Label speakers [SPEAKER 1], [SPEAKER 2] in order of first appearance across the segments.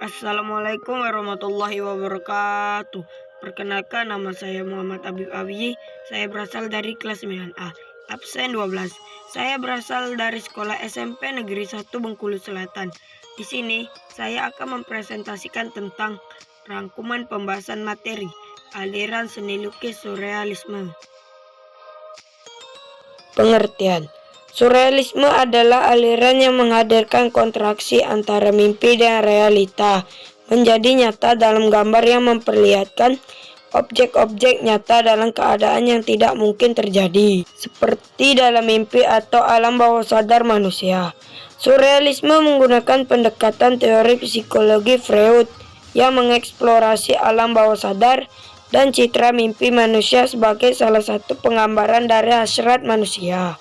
[SPEAKER 1] Assalamualaikum warahmatullahi wabarakatuh. Perkenalkan, nama saya Muhammad Habib Awi. Saya berasal dari kelas 9A, absen 12. Saya berasal dari sekolah SMP Negeri 1 Bengkulu Selatan. Di sini saya akan mempresentasikan tentang rangkuman pembahasan materi aliran seni lukis surrealisme. Pengertian: surrealisme adalah aliran yang menghadirkan kontraksi antara mimpi dan realita menjadi nyata dalam gambar yang memperlihatkan objek-objek nyata dalam keadaan yang tidak mungkin terjadi, seperti dalam mimpi atau alam bawah sadar manusia. Surrealisme menggunakan pendekatan teori psikologi Freud yang mengeksplorasi alam bawah sadar dan citra mimpi manusia sebagai salah satu penggambaran dari hasrat manusia.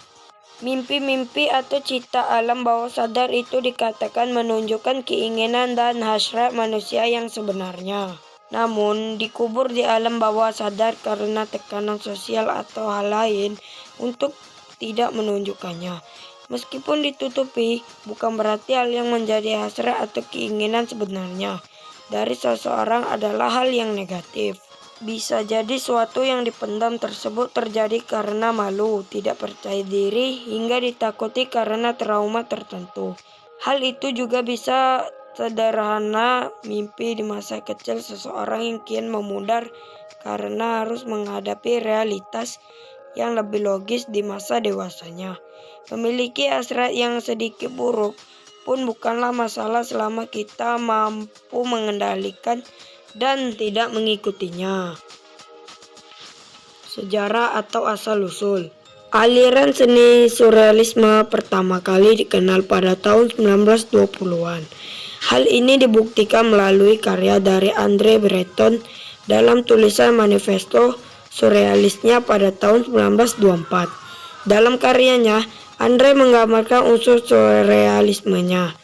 [SPEAKER 1] Mimpi-mimpi atau cita alam bawah sadar itu dikatakan menunjukkan keinginan dan hasrat manusia yang sebenarnya, namun dikubur di alam bawah sadar karena tekanan sosial atau hal lain untuk tidak menunjukkannya. Meskipun ditutupi, bukan berarti hal yang menjadi hasrat atau keinginan sebenarnya dari seseorang adalah hal yang negatif. Bisa jadi suatu yang dipendam tersebut terjadi karena malu, tidak percaya diri, hingga ditakuti karena trauma tertentu. Hal itu juga bisa sederhana mimpi di masa kecil seseorang yang kian memudar karena harus menghadapi realitas yang lebih logis di masa dewasanya. Memiliki hasrat yang sedikit buruk pun bukanlah masalah selama kita mampu mengendalikan dan tidak mengikutinya. Sejarah atau asal-usul. Aliran seni surrealisme pertama kali dikenal pada tahun 1920-an. Hal ini dibuktikan melalui karya dari André Breton dalam tulisan Manifesto Surrealisnya pada tahun 1924. Dalam karyanya, André menggambarkan unsur surrealismenya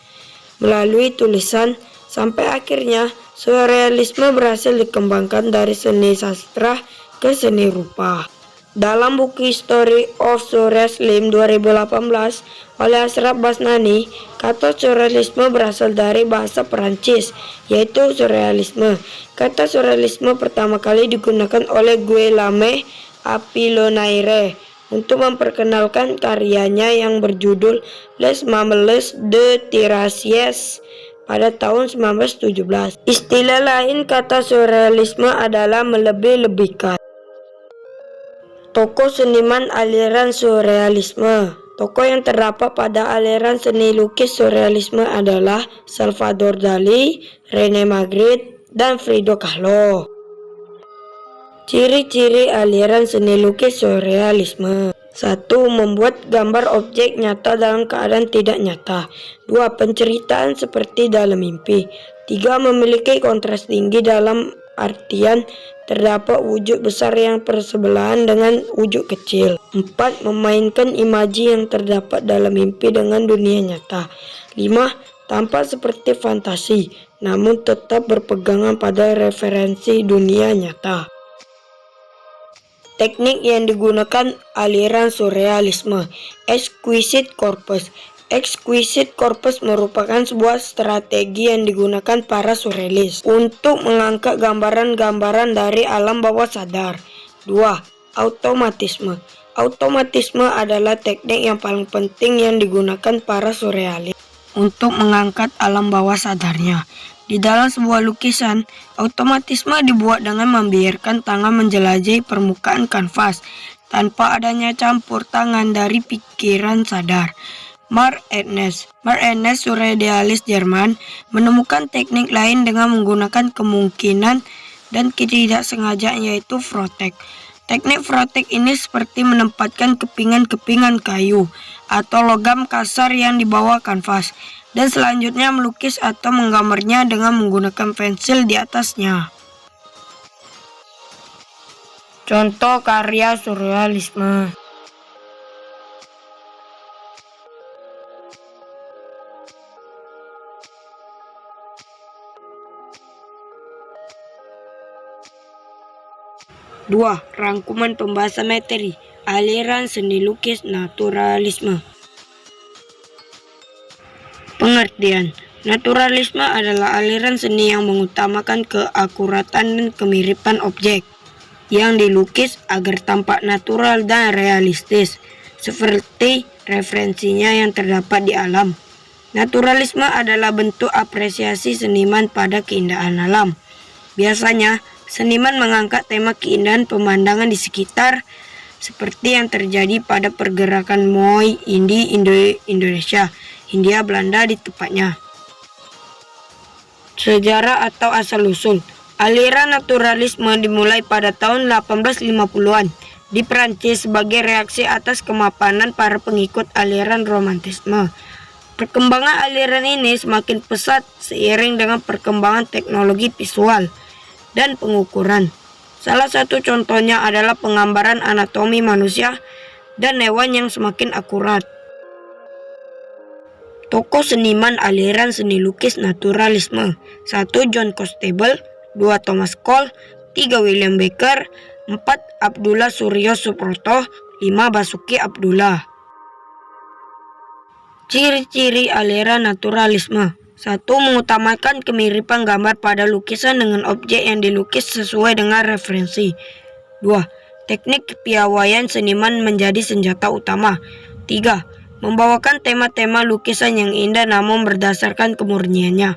[SPEAKER 1] melalui tulisan sampai akhirnya surrealisme berhasil dikembangkan dari seni sastra ke seni rupa. Dalam buku History of Surrealism 2018 oleh Ashraf Basnani, kata surrealisme berasal dari bahasa Perancis, yaitu surrealisme. Kata surrealisme pertama kali digunakan oleh Guillaume Apollinaire untuk memperkenalkan karyanya yang berjudul Les Mamelucs de Tiresias pada tahun 1917. Istilah lain kata surrealisme adalah melebih-lebihkan. Tokoh seniman aliran surrealisme. Tokoh yang terdapat pada aliran seni lukis surrealisme adalah Salvador Dali, René Magritte, dan Frida Kahlo. Ciri-ciri aliran seni lukis surrealisme. 1. Membuat gambar objek nyata dalam keadaan tidak nyata. 2. Penceritaan seperti dalam mimpi. 3. Memiliki kontras tinggi dalam artian terdapat wujud besar yang bersebelahan dengan wujud kecil. 4. Memainkan imaji yang terdapat dalam mimpi dengan dunia nyata. 5. Tampak seperti fantasi, namun tetap berpegangan pada referensi dunia nyata. Teknik yang digunakan aliran surrealisme. Exquisite corpus. Exquisite corpus merupakan sebuah strategi yang digunakan para surrealis untuk mengangkat gambaran-gambaran dari alam bawah sadar. 2. Automatisme. Automatisme adalah teknik yang paling penting yang digunakan para surrealis untuk mengangkat alam bawah sadarnya. Di dalam sebuah lukisan, automatisme dibuat dengan membiarkan tangan menjelajahi permukaan kanvas tanpa adanya campur tangan dari pikiran sadar. Mark Ernst, surrealis Jerman, menemukan teknik lain dengan menggunakan kemungkinan dan ketidaksengajaan, yaitu frotek. Teknik frotek ini seperti menempatkan kepingan-kepingan kayu atau logam kasar yang di bawah kanvas, dan selanjutnya melukis atau menggambarnya dengan menggunakan pensil di atasnya. Contoh karya surrealisme. Dua, rangkuman pembahasan materi aliran seni lukis naturalisme. Pengertian: Naturalisme adalah aliran seni yang mengutamakan keakuratan dan kemiripan objek yang dilukis agar tampak natural dan realistis, seperti referensinya yang terdapat di alam. Naturalisme adalah bentuk apresiasi seniman pada keindahan alam. Biasanya, seniman mengangkat tema keindahan pemandangan di sekitar, seperti yang terjadi pada pergerakan Moai Indonesia, Hindia Belanda di tepatnya. Sejarah atau asal-usul. Aliran naturalisme dimulai pada tahun 1850-an di Prancis sebagai reaksi atas kemapanan para pengikut aliran romantisme. Perkembangan aliran ini semakin pesat seiring dengan perkembangan teknologi visual dan pengukuran. Salah satu contohnya adalah penggambaran anatomi manusia dan hewan yang semakin akurat. Tokoh seniman aliran seni lukis naturalisme. 1. John Constable, 2. Thomas Cole, 3. William Baker, 4. Abdullah Suryo Suproto, 5. Basuki Abdullah. Ciri-ciri aliran naturalisme. 1. Mengutamakan kemiripan gambar pada lukisan dengan objek yang dilukis sesuai dengan referensi. 2. Teknik kepiawaian seniman menjadi senjata utama. 3. Membawakan tema-tema lukisan yang indah namun berdasarkan kemurniannya.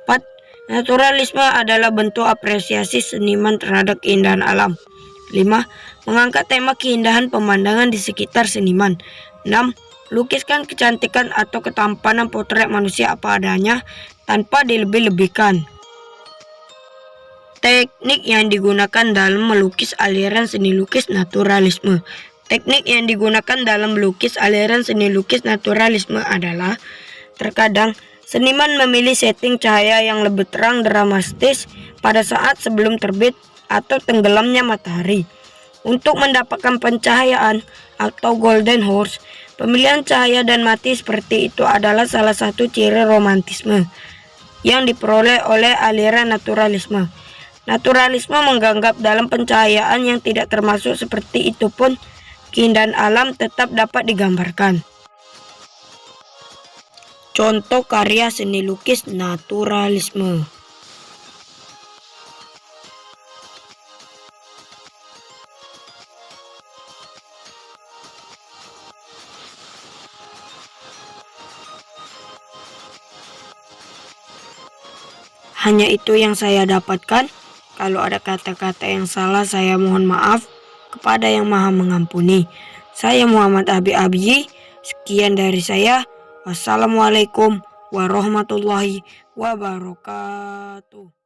[SPEAKER 1] 4. Naturalisme adalah bentuk apresiasi seniman terhadap keindahan alam. 5. Mengangkat tema keindahan pemandangan di sekitar seniman. 6. Lukiskan kecantikan atau ketampanan potret manusia apa adanya tanpa dilebih-lebihkan. Teknik yang digunakan dalam melukis aliran seni lukis naturalisme. Teknik yang digunakan dalam melukis aliran seni lukis naturalisme adalah terkadang seniman memilih setting cahaya yang lebih terang dramatis pada saat sebelum terbit atau tenggelamnya matahari. Untuk mendapatkan pencahayaan atau golden hours, pemilihan cahaya dan mati seperti itu adalah salah satu ciri romantisme yang diperoleh oleh aliran naturalisme. Naturalisme menganggap dalam pencahayaan yang tidak termasuk seperti itu pun keindahan alam tetap dapat digambarkan. Contoh karya seni lukis naturalisme. Hanya itu yang saya dapatkan. Kalau ada kata-kata yang salah, saya mohon maaf kepada Yang Maha Mengampuni. Saya Muhammad Abi Abji. Sekian dari saya. Wassalamualaikum warahmatullahi wabarakatuh.